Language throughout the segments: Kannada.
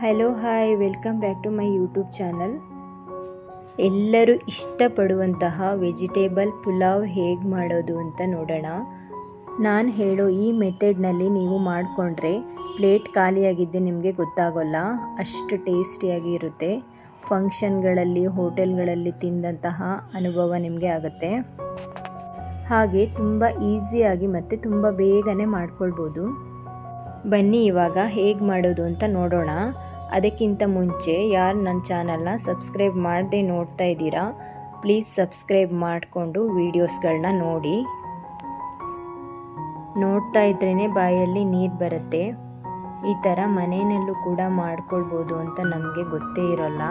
Hello hi welcome back to my YouTube channel. ಎಲ್ಲರೂ ಇಷ್ಟಪಡುವಂತಹ ವೆಜಿಟೇಬಲ್ ಪುಲಾವ್ ಹೇಗೆ ಮಾಡೋದು ಅಂತ ನೋಡೋಣ. ನಾನು ಹೇಳೋ ಈ ಮೆಥಡ್ನಲ್ಲಿ ನೀವು ಮಾಡಿಕೊಂಡ್ರೆ ಪ್ಲೇಟ್ ಖಾಲಿಯಾಗಿದ್ದೆ ನಿಮಗೆ ಗೊತ್ತಾಗೋಲ್ಲ, ಅಷ್ಟು ಟೇಸ್ಟಿಯಾಗಿ ಇರುತ್ತೆ. ಫಂಕ್ಷನ್ಗಳಲ್ಲಿ ಹೋಟೆಲ್ಗಳಲ್ಲಿ ತಿಂದಂತಹ ಅನುಭವ ನಿಮಗೆ ಆಗುತ್ತೆ. ಹಾಗೆ ತುಂಬ ಈಸಿಯಾಗಿ ಮತ್ತು ತುಂಬ ಬೇಗನೆ ಮಾಡ್ಕೊಳ್ಬೋದು. ಬನ್ನಿ ಇವಾಗ ಹೇಗೆ ಮಾಡೋದು ಅಂತ ನೋಡೋಣ. ಅದಕ್ಕಿಂತ ಮುಂಚೆ ಯಾರು ನನ್ನ ಚಾನಲ್ನ ಸಬ್ಸ್ಕ್ರೈಬ್ ಮಾಡದೆ ನೋಡ್ತಾ ಇದ್ದೀರಾ, ಪ್ಲೀಸ್ ಸಬ್ಸ್ಕ್ರೈಬ್ ಮಾಡಿಕೊಂಡು ವೀಡಿಯೋಸ್ಗಳನ್ನ ನೋಡಿ. ನೋಡ್ತಾ ಇದ್ರೇ ಬಾಯಲ್ಲಿ ನೀರು ಬರುತ್ತೆ. ಈ ಥರ ಮನೆಯಲ್ಲೂ ಕೂಡ ಮಾಡ್ಕೊಳ್ಬೋದು ಅಂತ ನಮಗೆ ಗೊತ್ತೇ ಇರೋಲ್ಲ.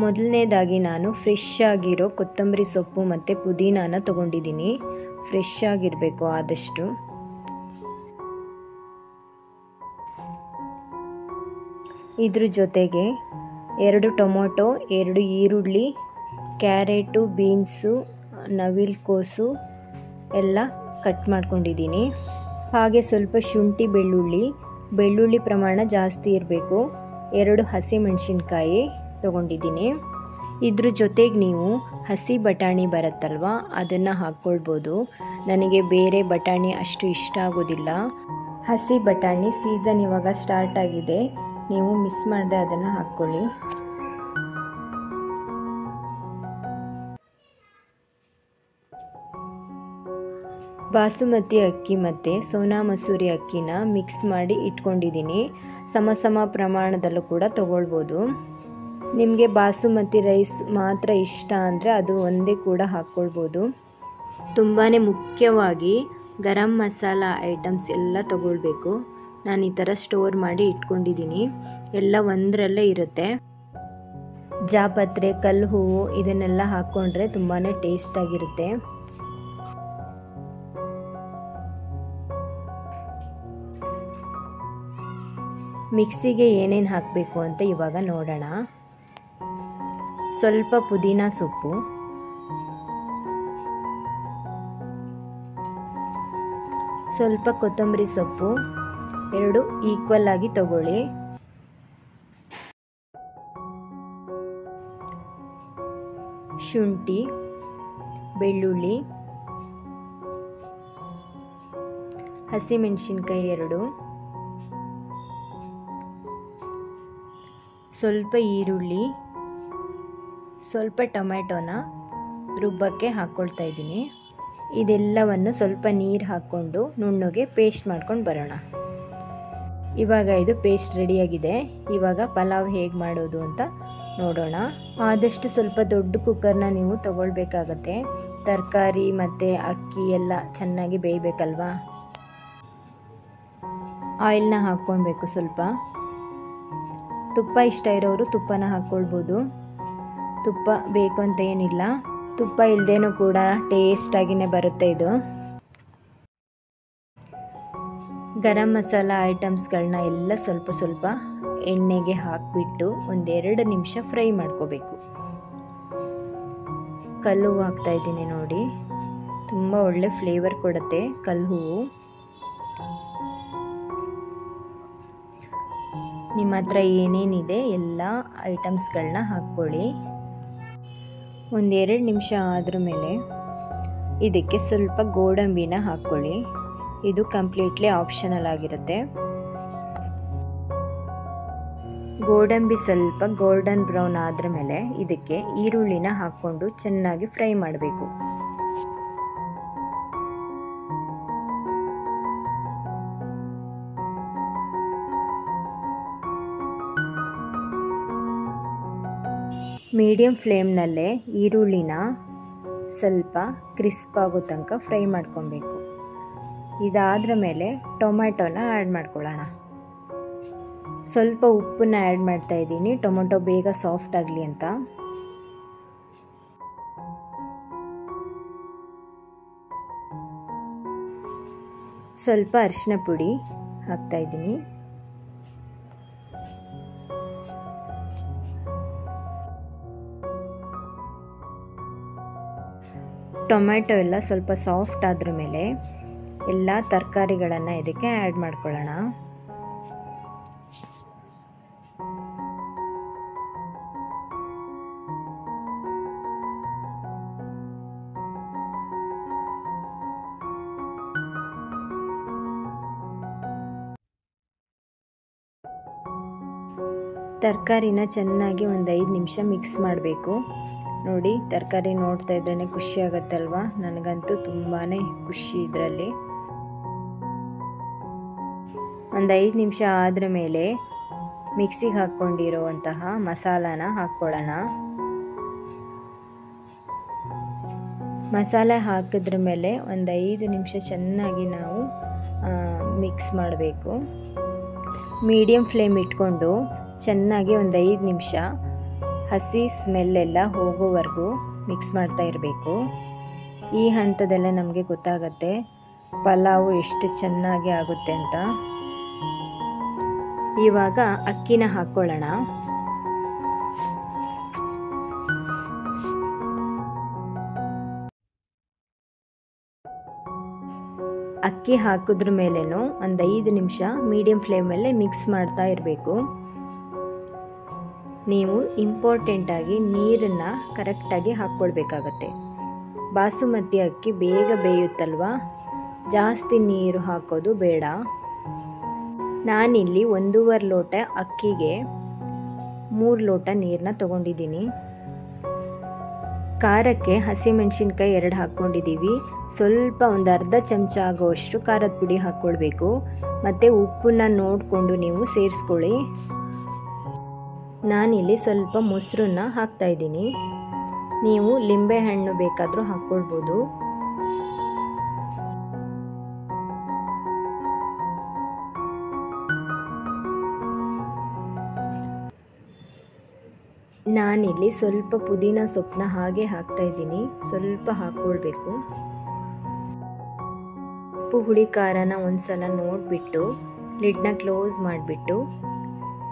ಮೊದಲನೇದಾಗಿ ನಾನು ಫ್ರೆಶ್ ಆಗಿರೋ ಕೊತ್ತಂಬರಿ ಸೊಪ್ಪು ಮತ್ತು ಪುದೀನಾನ ತೊಗೊಂಡಿದ್ದೀನಿ. ಫ್ರೆಶ್ ಆಗಿರಬೇಕು ಆದಷ್ಟು. ಇದ್ರ ಜೊತೆಗೆ 2 ಟೊಮೊಟೊ, 2 ಈರುಳ್ಳಿ, ಕ್ಯಾರೆಟು, ಬೀನ್ಸು, ನವಿಲುಕೋಸು ಎಲ್ಲ ಕಟ್ ಮಾಡ್ಕೊಂಡಿದ್ದೀನಿ. ಹಾಗೆ ಸ್ವಲ್ಪ ಶುಂಠಿ, ಬೆಳ್ಳುಳ್ಳಿ ಪ್ರಮಾಣ ಜಾಸ್ತಿ ಇರಬೇಕು. 2 ಹಸಿಮೆಣಸಿನ್ಕಾಯಿ ತೊಗೊಂಡಿದ್ದೀನಿ. ಇದ್ರ ಜೊತೆಗೆ ನೀವು ಹಸಿ ಬಟಾಣಿ ಬರುತ್ತಲ್ವ, ಅದನ್ನು ಹಾಕ್ಕೊಳ್ಬೋದು. ನನಗೆ ಬೇರೆ ಬಟಾಣಿ ಅಷ್ಟು ಇಷ್ಟ ಆಗೋದಿಲ್ಲ. ಹಸಿ ಬಟಾಣಿ ಸೀಸನ್ ಇವಾಗ ಸ್ಟಾರ್ಟ್ ಆಗಿದೆ, ನೀವು ಮಿಸ್ ಮಾಡದೆ ಅದನ್ನು ಹಾಕ್ಕೊಳ್ಳಿ. ಬಾಸುಮತಿ ಅಕ್ಕಿ ಮತ್ತು ಸೋನಾ ಮಸೂರಿ ಅಕ್ಕಿನ ಮಿಕ್ಸ್ ಮಾಡಿ ಇಟ್ಕೊಂಡಿದ್ದೀನಿ. ಸಮ ಪ್ರಮಾಣದಲ್ಲೂ ಕೂಡ ತಗೊಳ್ಬೋದು. ನಿಮಗೆ ಬಾಸುಮತಿ ರೈಸ್ ಮಾತ್ರ ಇಷ್ಟ ಅಂದರೆ ಅದು ಒಂದೇ ಕೂಡ ಹಾಕ್ಕೊಳ್ಬೋದು. ತುಂಬಾ ಮುಖ್ಯವಾಗಿ ಗರಂ ಮಸಾಲ ಐಟಮ್ಸ್ ಎಲ್ಲ ತಗೊಳ್ಬೇಕು. ನಾನು ಈ ಥರ ಸ್ಟೋರ್ ಮಾಡಿ ಇಟ್ಕೊಂಡಿದ್ದೀನಿ. ಎಲ್ಲ ಒಂದರಲ್ಲೇ ಇರುತ್ತೆ. ಜಾಪತ್ರೆ, ಕಲ್ಲು ಹೂವು ಇದನ್ನೆಲ್ಲ ಹಾಕ್ಕೊಂಡ್ರೆ ತುಂಬಾ ಟೇಸ್ಟಾಗಿರುತ್ತೆ. ಮಿಕ್ಸಿಗೆ ಏನೇನು ಹಾಕಬೇಕು ಅಂತ ಇವಾಗ ನೋಡೋಣ. ಸ್ವಲ್ಪ ಪುದೀನ ಸೊಪ್ಪು, ಸ್ವಲ್ಪ ಕೊತ್ತಂಬರಿ ಸೊಪ್ಪು, 2 ಈಕ್ವಲ್ ಆಗಿ ತಗೊಳ್ಳಿ. ಶುಂಠಿ, ಬೆಳ್ಳುಳ್ಳಿ, ಹಸಿಮೆಣಸಿನ್ಕಾಯಿ 2, ಸ್ವಲ್ಪ ಈರುಳ್ಳಿ, ಸ್ವಲ್ಪ ಟೊಮೆಟೊನ ರುಬ್ಬಕ್ಕೆ ಹಾಕ್ಕೊಳ್ತಾ ಇದ್ದೀನಿ. ಇದೆಲ್ಲವನ್ನು ಸ್ವಲ್ಪ ನೀರು ಹಾಕ್ಕೊಂಡು ನುಣ್ಣಗೆ ಪೇಸ್ಟ್ ಮಾಡ್ಕೊಂಡು ಬರೋಣ. ಇವಾಗ ಇದು ಪೇಸ್ಟ್ ರೆಡಿಯಾಗಿದೆ. ಇವಾಗ ಪಲಾವ್ ಹೇಗೆ ಮಾಡೋದು ಅಂತ ನೋಡೋಣ. ಆದಷ್ಟು ಸ್ವಲ್ಪ ದೊಡ್ಡ ಕುಕ್ಕರ್ನ ನೀವು ತಗೊಳ್ಬೇಕಾಗತ್ತೆ. ತರಕಾರಿ ಮತ್ತು ಅಕ್ಕಿ ಎಲ್ಲ ಚೆನ್ನಾಗಿ ಬೇಯಬೇಕಲ್ವಾ. ಆಯಿಲ್ನ ಹಾಕ್ಕೊಳ್ಬೇಕು. ಸ್ವಲ್ಪ ತುಪ್ಪ ಇಷ್ಟ ಇರೋರು ತುಪ್ಪನ ಹಾಕ್ಕೊಳ್ಬೋದು. ತುಪ್ಪ ಬೇಕು ಅಂತ ಏನಿಲ್ಲ, ತುಪ್ಪ ಇಲ್ಲದೇನೂ ಕೂಡ ಟೇಸ್ಟಾಗಿಯೇ ಬರುತ್ತೆ ಇದು. ಗರಂ ಮಸಾಲ ಐಟಮ್ಸ್ಗಳನ್ನ ಎಲ್ಲ ಸ್ವಲ್ಪ ಎಣ್ಣೆಗೆ ಹಾಕಿಬಿಟ್ಟು 1-2 ನಿಮಿಷ ಫ್ರೈ ಮಾಡ್ಕೋಬೇಕು. ಕಲ್ಲು ಹೂವು ಹಾಕ್ತಾಯಿದ್ದೀನಿ ನೋಡಿ, ತುಂಬ ಒಳ್ಳೆ ಫ್ಲೇವರ್ ಕೊಡುತ್ತೆ ಕಲ್ಲು ಹೂವು. ನಿಮ್ಮ ಹತ್ರ ಏನೇನಿದೆ ಎಲ್ಲ ಐಟಮ್ಸ್ಗಳನ್ನ ಹಾಕ್ಕೊಳ್ಳಿ. 1-2 ನಿಮಿಷ ಆದ್ರ ಮೇಲೆ ಇದಕ್ಕೆ ಸ್ವಲ್ಪ ಗೋಡಂಬಿನ ಹಾಕ್ಕೊಳ್ಳಿ. ಇದು ಕಂಪ್ಲೀಟ್ಲಿ ಆಪ್ಷನಲ್ ಆಗಿರುತ್ತೆ. ಗೋಡಂಬಿ ಸ್ವಲ್ಪ ಗೋಲ್ಡನ್ ಬ್ರೌನ್ ಆದ್ರ ಮೇಲೆ ಇದಕ್ಕೆ ಈರುಳ್ಳಿನ ಹಾಕ್ಕೊಂಡು ಚೆನ್ನಾಗಿ ಫ್ರೈ ಮಾಡಬೇಕು. ಮೀಡಿಯಮ್ ಫ್ಲೇಮ್ನಲ್ಲೇ ಈರುಳ್ಳಿನ ಸ್ವಲ್ಪ ಕ್ರಿಸ್ಪ್ ಆಗೋ ತನಕ ಫ್ರೈ ಮಾಡ್ಕೊಬೇಕು. ಇದಾದ್ರ ಮೇಲೆ ಟೊಮ್ಯಾಟೊನ ಆ್ಯಡ್ ಮಾಡ್ಕೊಳ್ಳೋಣ. ಸ್ವಲ್ಪ ಉಪ್ಪನ್ನ ಆ್ಯಡ್ ಮಾಡ್ತಾ ಇದ್ದೀನಿ, ಟೊಮೊಟೊ ಬೇಗ ಸಾಫ್ಟ್ ಆಗಲಿ ಅಂತ. ಸ್ವಲ್ಪ ಅರಿಶಿನ ಪುಡಿ ಹಾಕ್ತಾ ಇದ್ದೀನಿ. ಟೊಮೆಟೊ ಎಲ್ಲ ಸ್ವಲ್ಪ ಸಾಫ್ಟ್ ಆದ್ರ ಮೇಲೆ ಎಲ್ಲ ತರಕಾರಿಗಳನ್ನು ಇದಕ್ಕೆ ಆ್ಯಡ್ ಮಾಡ್ಕೊಳ್ಳೋಣ. ತರಕಾರಿನ ಚೆನ್ನಾಗಿ ಒಂದು 5 ನಿಮಿಷ ಮಿಕ್ಸ್ ಮಾಡಬೇಕು. ನೋಡಿ, ತರಕಾರಿ ನೋಡ್ತಾ ಇದ್ರೇ ಖುಷಿ ಆಗುತ್ತಲ್ವಾ? ನನಗಂತೂ ತುಂಬಾ ಖುಷಿ ಇದರಲ್ಲಿ. ಒಂದು 5 ನಿಮಿಷ ಆದ್ರ ಮೇಲೆ ಮಿಕ್ಸಿಗೆ ಹಾಕ್ಕೊಂಡಿರುವಂತಹ ಮಸಾಲಾನ ಹಾಕ್ಕೊಳ್ಳೋಣ. ಮಸಾಲೆ ಹಾಕಿದ್ರ ಮೇಲೆ ಒಂದು 5 ನಿಮಿಷ ಚೆನ್ನಾಗಿ ನಾವು ಮಿಕ್ಸ್ ಮಾಡಬೇಕು. ಮೀಡಿಯಮ್ ಫ್ಲೇಮ್ ಇಟ್ಕೊಂಡು ಚೆನ್ನಾಗಿ ಒಂದು 5 ನಿಮಿಷ ಹಸಿ ಸ್ಮೆಲ್ಲೆಲ್ಲ ಹೋಗೋವರೆಗೂ ಮಿಕ್ಸ್ ಮಾಡ್ತಾ ಇರಬೇಕು. ಈ ಹಂತದಲ್ಲೇ ನಮಗೆ ಗೊತ್ತಾಗುತ್ತೆ ಪಲಾವು ಎಷ್ಟು ಚೆನ್ನಾಗಿ ಆಗುತ್ತೆ ಅಂತ. ಇವಾಗ ಅಕ್ಕಿನ ಹಾಕ್ಕೊಳ್ಳೋಣ. ಅಕ್ಕಿ ಹಾಕಿದ್ರ ಮೇಲೇನು ಒಂದು 5 ನಿಮಿಷ ಮೀಡಿಯಂ ಫ್ಲೇಮಲ್ಲೇ ಮಿಕ್ಸ್ ಮಾಡ್ತಾ ಇರಬೇಕು. ನೀವು ಇಂಪಾರ್ಟೆಂಟಾಗಿ ನೀರನ್ನು ಕರೆಕ್ಟಾಗಿ ಹಾಕ್ಕೊಳ್ಬೇಕಾಗತ್ತೆ. ಬಾಸುಮತಿ ಅಕ್ಕಿ ಬೇಗ ಬೇಯುತ್ತಲ್ವ, ಜಾಸ್ತಿ ನೀರು ಹಾಕೋದು ಬೇಡ. ನಾನಿಲ್ಲಿ 1.5 ಲೋಟ ಅಕ್ಕಿಗೆ 3 ಲೋಟ ನೀರನ್ನ ತಗೊಂಡಿದ್ದೀನಿ. ಖಾರಕ್ಕೆ ಹಸಿಮೆಣಸಿನ್ಕಾಯಿ 2 ಹಾಕ್ಕೊಂಡಿದ್ದೀವಿ. ಸ್ವಲ್ಪ ಒಂದು ಅರ್ಧ ಚಮಚ ಆಗೋಷ್ಟು ಖಾರದ ಪುಡಿ ಹಾಕ್ಕೊಳ್ಬೇಕು. ಮತ್ತು ಉಪ್ಪನ್ನ ನೋಡಿಕೊಂಡು ನೀವು ಸೇರಿಸ್ಕೊಳ್ಳಿ. ನಾನಿಲ್ಲಿ ಸ್ವಲ್ಪ ಮೊಸರನ್ನ ಹಾಕ್ತಾಯಿದ್ದೀನಿ. ನೀವು ಲಿಂಬೆಹಣ್ಣು ಬೇಕಾದರೂ ಹಾಕ್ಕೊಳ್ಬೋದು. ನಾನಿಲ್ಲಿ ಸ್ವಲ್ಪ ಪುದೀನ ಸೊಪ್ಪನ್ನ ಹಾಗೆ ಹಾಕ್ತಾಯಿದ್ದೀನಿ. ಸ್ವಲ್ಪ ಹಾಕ್ಕೊಳ್ಬೇಕು. ಉಪ್ಪು ಹುಳಿ ಖಾರನ ಒಂದ್ಸಲ ನೋಡಿಬಿಟ್ಟು ಲಿಡ್ನ ಕ್ಲೋಸ್ ಮಾಡಿಬಿಟ್ಟು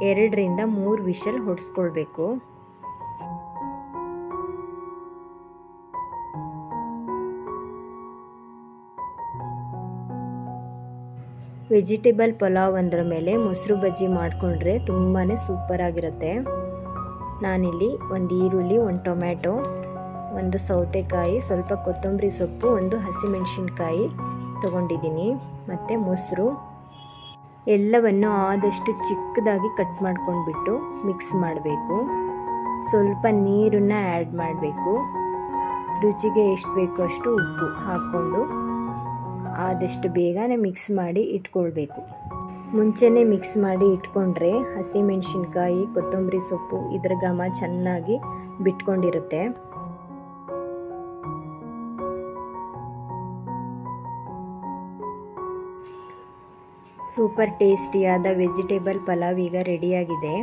2 ರಿಂದ 3 ವಿಷಲ್ ಹೊಡೆಸ್ಕೊಳ್ಬೇಕು. ವೆಜಿಟೇಬಲ್ ಪಲಾವ್ ಅಂದ್ರ ಮೇಲೆ ಮೊಸರು ಬಜ್ಜಿ ಮಾಡಿಕೊಂಡ್ರೆ ತುಂಬಾ ಸೂಪರ್ ಆಗಿರುತ್ತೆ. ನಾನಿಲ್ಲಿ ಒಂದು ಈರುಳ್ಳಿ, ಒಂದು ಟೊಮ್ಯಾಟೊ, ಒಂದು ಸೌತೆಕಾಯಿ, ಸ್ವಲ್ಪ ಕೊತ್ತಂಬರಿ ಸೊಪ್ಪು, ಒಂದು ಹಸಿಮೆಣಸಿನ್ಕಾಯಿ ತಗೊಂಡಿದ್ದೀನಿ ಮತ್ತು ಮೊಸರು ಎಲ್ಲವನ್ನು ಆದಷ್ಟು ಚಿಕ್ಕದಾಗಿ ಕಟ್ ಮಾಡ್ಕೊಂಡ್ಬಿಟ್ಟು ಮಿಕ್ಸ್ ಮಾಡಬೇಕು. ಸ್ವಲ್ಪ ನೀರನ್ನು ಆ್ಯಡ್ ಮಾಡಬೇಕು. ರುಚಿಗೆ ಎಷ್ಟು ಬೇಕೋ ಅಷ್ಟು ಉಪ್ಪು ಹಾಕ್ಕೊಂಡು ಆದಷ್ಟು ಬೇಗನೆ ಮಿಕ್ಸ್ ಮಾಡಿ ಇಟ್ಕೊಳ್ಬೇಕು. ಮುಂಚೆನೇ ಮಿಕ್ಸ್ ಮಾಡಿ ಇಟ್ಕೊಂಡ್ರೆ ಹಸಿಮೆಣಸಿನ್ಕಾಯಿ, ಕೊತ್ತಂಬರಿ ಸೊಪ್ಪು ಇದರ ಘಮ ಚೆನ್ನಾಗಿ ಬಿಟ್ಕೊಂಡಿರುತ್ತೆ. ಸೂಪರ್ ಟೇಸ್ಟಿಯಾದ ವೆಜಿಟೇಬಲ್ ಪಲಾವ್ ಈಗ ರೆಡಿಯಾಗಿದೆ.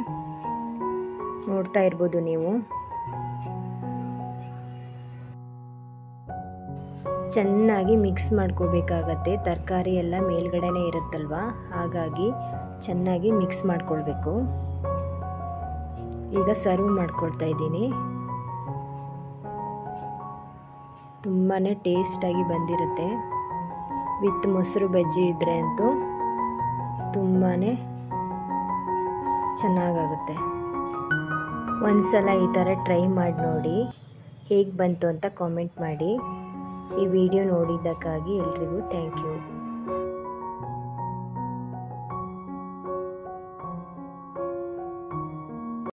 ನೋಡ್ತಾ ಇರ್ಬೋದು ನೀವು. ಚೆನ್ನಾಗಿ ಮಿಕ್ಸ್ ಮಾಡ್ಕೋಬೇಕಾಗತ್ತೆ. ತರಕಾರಿ ಎಲ್ಲ ಮೇಲ್ಗಡೆನೇ ಇರುತ್ತಲ್ವ, ಹಾಗಾಗಿ ಚೆನ್ನಾಗಿ ಮಿಕ್ಸ್ ಮಾಡ್ಕೊಳ್ಬೇಕು. ಈಗ ಸರ್ವ್ ಮಾಡ್ಕೊಳ್ತಾ ಇದ್ದೀನಿ. ತುಂಬಾ ಟೇಸ್ಟಾಗಿ ಬಂದಿರುತ್ತೆ. ವಿತ್ ಮೊಸರು ಬಜ್ಜಿ ಇದ್ದರೆ ಅಂತೂ ತುಂಬಾ ಚೆನ್ನಾಗಾಗುತ್ತೆ. ಒಂದ್ಸಲ ಈ ಥರ ಟ್ರೈ ಮಾಡಿ ನೋಡಿ, ಹೇಗೆ ಬಂತು ಅಂತ ಕಾಮೆಂಟ್ ಮಾಡಿ. ಈ ವಿಡಿಯೋ ನೋಡಿದ್ದಕ್ಕಾಗಿ ಎಲ್ರಿಗೂ ಥ್ಯಾಂಕ್ ಯು.